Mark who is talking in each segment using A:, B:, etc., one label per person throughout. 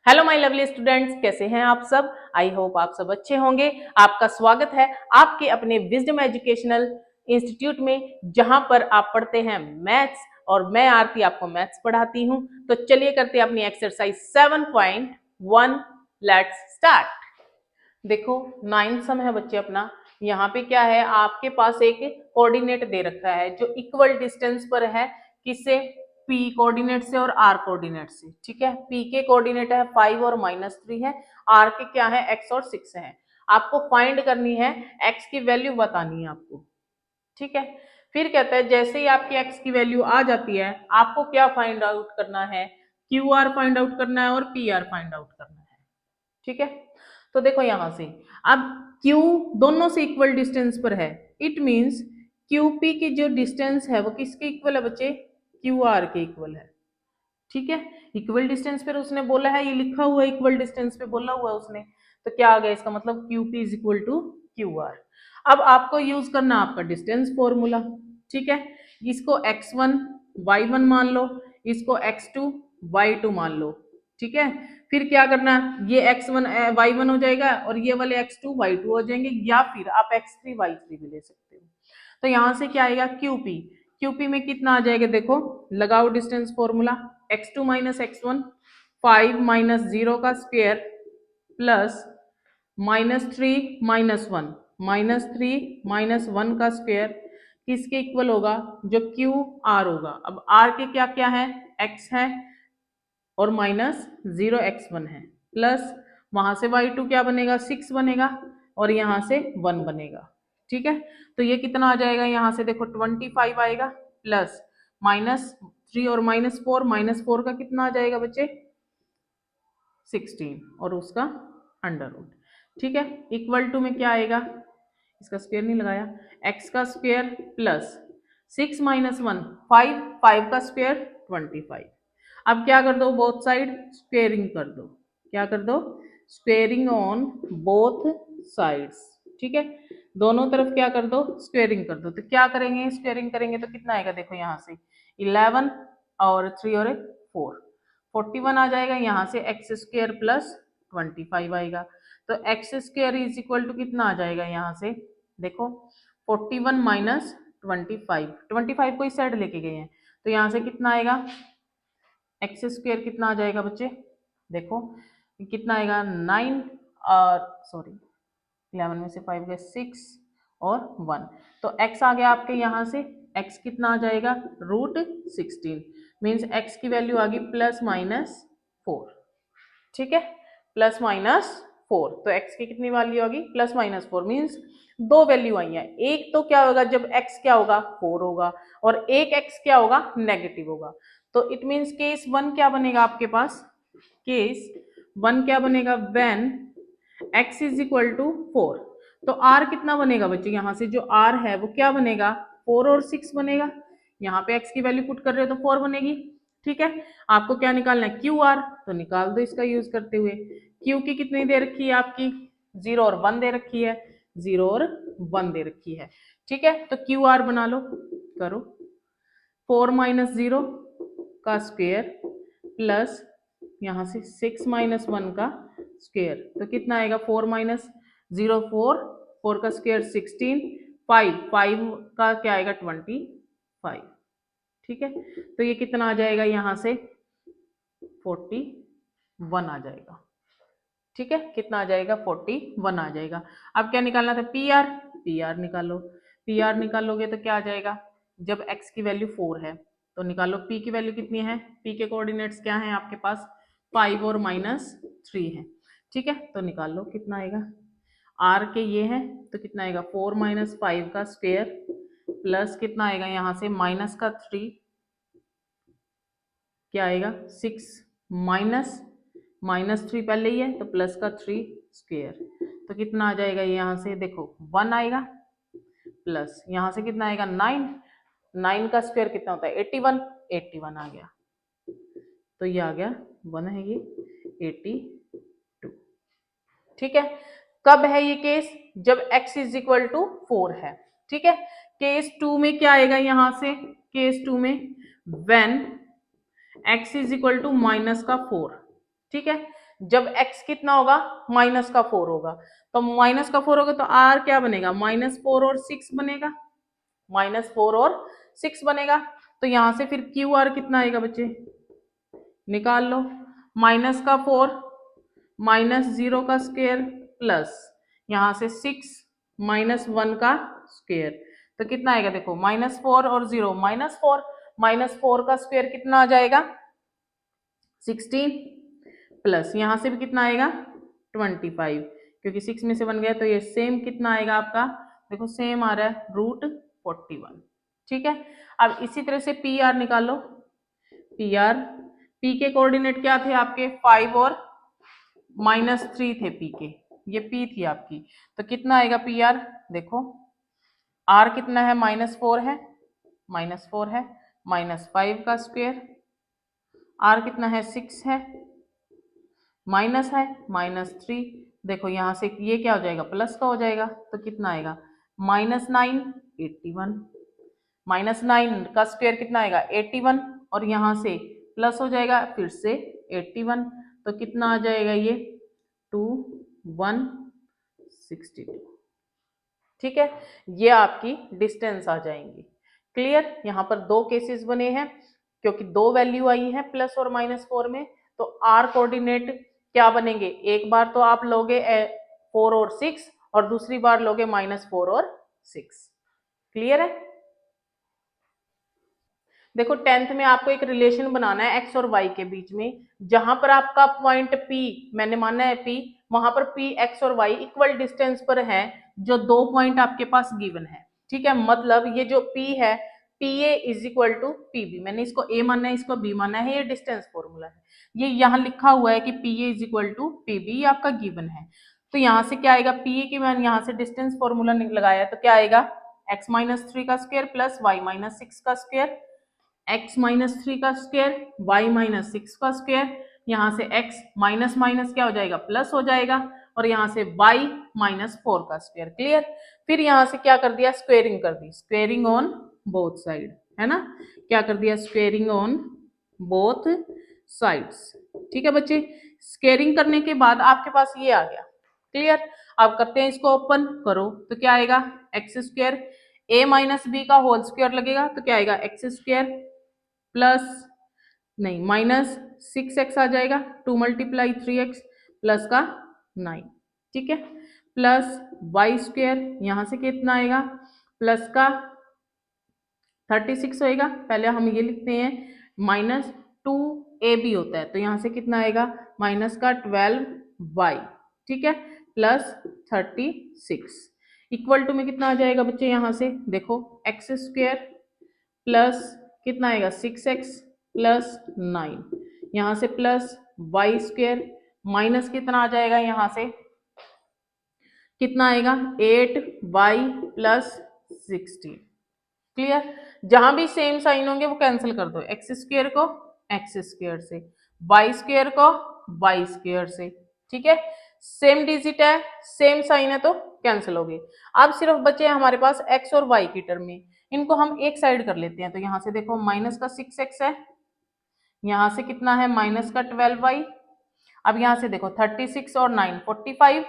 A: Hello my lovely students, कैसे हैं आप सब। आई होप आप सब अच्छे होंगे। आपका स्वागत है आपके अपने विजडम एजुकेशनल इंस्टीट्यूट में, जहां पर आप पढ़ते हैं मैथ्स और मैं आरती आपको मैथ्स पढ़ाती हूं। तो चलिए करते हैं अपनी एक्सरसाइज 7.1। Let's start. देखो 9 सम है बच्चे अपना। यहाँ पे क्या है, आपके पास एक कोऑर्डिनेट दे रखा है जो इक्वल डिस्टेंस पर है। किससे? P कोऑर्डिनेट से और R कोऑर्डिनेट से। ठीक है, P के कोऑर्डिनेट है 5 और -3 है, R के क्या है X और 6 है। आपको फाइंड करनी है, X की वैल्यू बतानी है आपको। ठीक है, फिर कहता है जैसे ही आपकी X की वैल्यू आ जाती है, आपको क्या फाइंड आउट करना है, QR फाइंड आउट करना है और PR फाइंड आउट करना है। ठीक है, तो देखो यहां से अब Q दोनों से इक्वल डिस्टेंस पर है। इट मींस QP की जो डिस्टेंस है वो किसके इक्वल है बच्चे? QR के इक्वल है। ठीक है, इक्वल डिस्टेंस पर उसने बोला है, ये लिखा हुआ है इक्वल डिस्टेंस पे बोला हुआ है उसने, तो क्या आ गया इसका मतलब QP is equal to QR। अब आपको यूज करना आपका डिस्टेंस फॉर्मूला। ठीक है, इसको x1 y1 मान लो, इसको x2 y2 मान लो। ठीक है, फिर क्या करना, ये x1 y1 हो जाएगा और ये वाले x2 y2 हो जाएंगे, या फिर आप x3 y3 भी ले सकते हो। तो यहां से क्या आएगा QP। QP में कितना आ जाएगा, देखो लगाओ distance formula. x2 minus x1, 5 minus 0 का स्क्वायर प्लस -3 -1, -3 -1 का स्क्वायर किसके इक्वल होगा? जो QR होगा। अब R के क्या क्या है? X है और -0 x1 है, प्लस वहां से y2 क्या बनेगा? 6 बनेगा और यहां से 1 बनेगा। ठीक है, तो ये कितना आ जाएगा, यहां से देखो 25 आएगा, प्लस -3 और -4 का कितना आ जाएगा बच्चे? 16 और उसका अंडर रूट। ठीक है, इक्वल टू में क्या आएगा, इसका स्क्वायर नहीं लगाया, x का स्क्वायर प्लस 6 -1 5, 5 का स्क्वायर 25। अब क्या कर दो, बोथ साइड स्क्वेयरिंग कर दो। क्या कर दो? Squaring on both sides. ठीक है, दोनों तरफ क्या कर दो? स्क्वेयरिंग कर दो। तो क्या करेंगे, स्क्वेयरिंग करेंगे तो कितना आएगा, देखो यहाँ से 11 और 3 और 4 41 आ जाएगा। यहाँ से एक्स स्क्वेयर प्लस 25 आएगा। तो x square is equal to कितना आ जाएगा, यहाँ से देखो 41 माइनस 25 को इस साइड लेके गए हैं, तो यहाँ से कितना आएगा, एक्स स्क्वेयर कितना आ जाएगा बच्चे? देखो कितना आएगा 9 और सॉरी 11 में से 5 गए 6 और 1, तो x आ गया आपके यहाँ से। x कितना आ जाएगा? √16 मीन्स x की वैल्यू आ गई +-4। ठीक है, +-4, तो x की कितनी वैल्यू आ गई? +-4 मीन्स दो वैल्यू आई है। एक तो क्या होगा जब x क्या होगा? 4 होगा, और एक x क्या होगा? नेगेटिव होगा। तो इट मीन्स केस 1 क्या बनेगा आपके पास? केस 1 क्या बनेगा? When x is equal to 4। तो r कितना बनेगा बच्चे? यहाँ से जो r है वो क्या बनेगा? 4 और 6 बनेगा। यहाँ पे x की वैल्यू पुट कर रहे हो तो 4 बनेगी। ठीक है, आपको क्या निकालना है? QR, तो निकाल दो इसका यूज करते हुए। Q की कितनी दे रखी है आपकी? 0 और 1 दे रखी है, 0 और 1 दे रखी है। ठीक है, तो QR बना लो, करो 4 - 0 का स्क्वेयर प्लस यहाँ से 6 - 1 का स्क्वेयर, तो कितना आएगा? 4 - 0 4, 4 का स्क्वेयर 16, 5 का क्या आएगा? 25। ठीक है, तो ये कितना आ जाएगा? यहाँ से 41 आ जाएगा। ठीक है, कितना आ जाएगा? 41 आ जाएगा। अब क्या निकालना था? PR निकालो। PR निकालोगे तो क्या आ जाएगा? जब x की वैल्यू 4 है तो निकालो p की वैल्यू कितनी है। p के कोऑर्डिनेट्स क्या है आपके पास? 5 और -3 है। ठीक है, तो निकाल लो कितना आएगा। r के ये है तो कितना आएगा? 4 - 5 का स्क्वायर प्लस कितना आएगा यहाँ से माइनस का 3, क्या आएगा 6 माइनस -3 पहले ही है तो प्लस का 3 स्क्वायर, तो कितना आ जाएगा यहाँ से? देखो 1 आएगा, प्लस यहाँ से कितना आएगा 9 का स्क्वायर कितना होता है? 81 आ गया, तो ये आ गया 1 है ये 82। ठीक है, कब है ये केस? जब x इज इक्वल टू 4 है। ठीक है, केस 2 में क्या आएगा यहाँ से? केस 2 में when x is equal to -4। ठीक है, जब x कितना होगा, -4 होगा, तो -4 होगा तो r क्या बनेगा, -4 और 6 बनेगा, -4 और 6 बनेगा। तो यहां से फिर QR कितना आएगा बच्चे, निकाल लो, -4 -0 का स्क्वायर प्लस यहाँ से 6 -1 का स्क्वायर, तो कितना आएगा देखो, -4 और 0 -4, -4 का स्क्वायर कितना आ जाएगा 16, प्लस यहाँ से भी कितना आएगा 25, क्योंकि 6 में से 1 गया तो ये सेम कितना आएगा आपका, देखो सेम आ रहा है √41। ठीक है, अब इसी तरह से PR निकालो, PR, P के कोऑर्डिनेट क्या थे आपके, 5 और -3 थे P के, ये P थी आपकी, तो कितना आएगा PR, देखो R कितना है, -4 है, -4 है, -5 का स्क्वायर, R कितना है 6 है, माइनस है -3, देखो यहां से ये क्या हो जाएगा, प्लस का हो जाएगा, तो कितना आएगा -9 81, -9 का स्क्वायर कितना आएगा 81, और यहां से प्लस हो जाएगा फिर से 81, तो कितना आ जाएगा ये 2162। ठीक है, ये आपकी डिस्टेंस आ जाएंगी। क्लियर, यहाँ पर दो केसेस बने हैं, क्योंकि दो वैल्यू आई है प्लस और -4 में, तो आर कोऑर्डिनेट क्या बनेंगे, एक बार तो आप लोगे 4 और 6 और दूसरी बार लोगे -4 और 6। क्लियर है, देखो 10th में आपको एक रिलेशन बनाना है x और y के बीच में, जहां पर आपका पॉइंट P मैंने माना है P, वहां पर P x और y इक्वल डिस्टेंस पर है, जो दो पॉइंट आपके पास गिवन है। ठीक है, मतलब ये जो P है PA is equal to PB, मैंने इसको A माना है, इसको B माना है, ये डिस्टेंस फॉर्मूला है, ये यहाँ लिखा हुआ है कि PA is equal to PB, आपका गिवन है। तो यहाँ से क्या आएगा, PA की मैंने यहाँ से डिस्टेंस फॉर्मूला लगाया है, तो क्या आएगा x-3 का स्क्वायर प्लस y-6 का स्क्वायर, x-3 का स्क्वायर y-6 का स्क्वायर, यहाँ से x माइनस माइनस क्या हो जाएगा, प्लस हो जाएगा, और यहाँ से y-4 का स्क्वायर। क्लियर, फिर यहाँ से क्या कर दिया, स्क्वेयरिंग कर दी, स्क्वेयरिंग ऑन बोथ साइड, है ना, क्या कर दिया, स्क्वेयरिंग ऑन बोथ साइड्स। ठीक है बच्चे, स्क्वेयरिंग करने के बाद आपके पास ये आ गया। क्लियर, अब करते हैं इसको, ओपन करो तो क्या आएगा, x square a minus B का होल स्क्वायर लगेगा, तो क्या आएगा एक्स स्क्वायर प्लस नहीं -6x आ जाएगा, 2 × 3x प्लस का 9। ठीक है, प्लस वाई स्क्वायर, यहां से कितना आएगा, प्लस का 36 होएगा, पहले हम ये लिखते हैं -2ab होता है, तो यहां से कितना आएगा माइनस का 12y। ठीक है, प्लस 36 इक्वल टू में कितना आ जाएगा बच्चे, यहां से देखो एक्स स्क्वायर प्लस कितना आएगा 6x प्लस 9, यहाँ से प्लस वाई स्क्वायर माइनस कितना आ जाएगा, यहाँ से कितना आएगा 8y प्लस 16। क्लियर, जहां भी सेम साइन होंगे वो कैंसिल कर दो, एक्स स्क्वायर को एक्स स्क्वायर से, वाई स्क्वायर को वाई स्क्वायर से। ठीक है, सेम डिजिट है, सेम साइन है, तो कैंसिल हो गए। अब सिर्फ बचे हमारे पास x और y की टर्म में, इनको हम एक साइड कर लेते हैं, तो यहाँ से देखो माइनस का 6x है, यहाँ से कितना है माइनस का 12y, अब यहाँ से देखो 36 और 9 45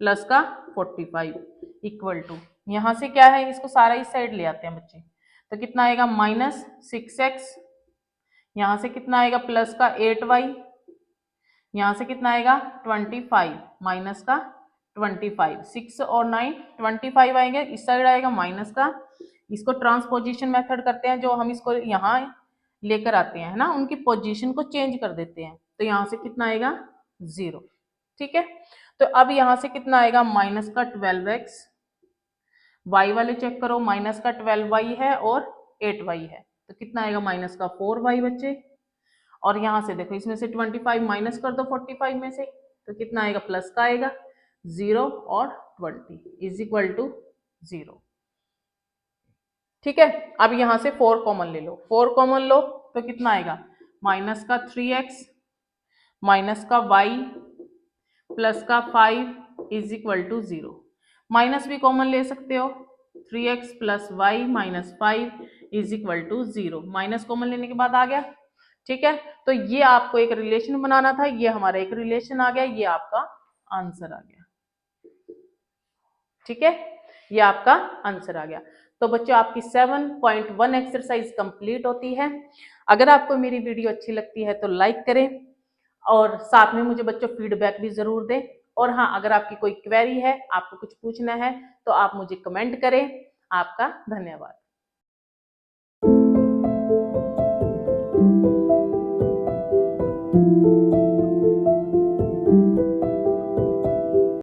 A: प्लस का 45 इक्वल टू, यहाँ से क्या है, इसको सारा इस साइड ले आते हैं बच्चे, तो कितना आएगा -6x, यहाँ से कितना आएगा प्लस का 8y, यहाँ से कितना आएगा 25 माइनस का 25, 6 और 9 25 आएंगे, इस साइड आएगा माइनस का, इसको ट्रांसपोजिशन मेथड करते हैं, जो हम इसको यहाँ लेकर आते हैं, है ना, उनकी पोजीशन को चेंज कर देते हैं, तो यहाँ से कितना आएगा 0। ठीक है, तो अब यहाँ से कितना आएगा माइनस का 12x, y वाले चेक करो, माइनस का 12y है और 8y है, तो कितना आएगा माइनस का 4y बच्चे, और यहाँ से देखो इसमें से 25 माइनस कर दो 45 में से, तो कितना आएगा प्लस का आएगा 0 और 20 इज इक्वल टू 0। ठीक है, अब यहाँ से 4 कॉमन ले लो, 4 कॉमन लो तो कितना आएगा माइनस का 3x माइनस का y प्लस का 5 इज इक्वल टू 0। माइनस भी कॉमन ले सकते हो, 3x plus y minus 5 is equal to 0, minus common लेने के बाद आ गया, ठीक है, तो ये आपको एक रिलेशन बनाना था, ये हमारा एक रिलेशन आ गया, ये आपका आंसर आ गया। ठीक है, ये आपका आंसर आ गया। तो बच्चों आपकी 7.1 एक्सरसाइज कंप्लीट होती है। अगर आपको मेरी वीडियो अच्छी लगती है तो लाइक करें और साथ में मुझे बच्चों फीडबैक भी जरूर दें। और हाँ, अगर आपकी कोई क्वेरी है, आपको कुछ पूछना है, तो आप मुझे कमेंट करें। आपका धन्यवाद।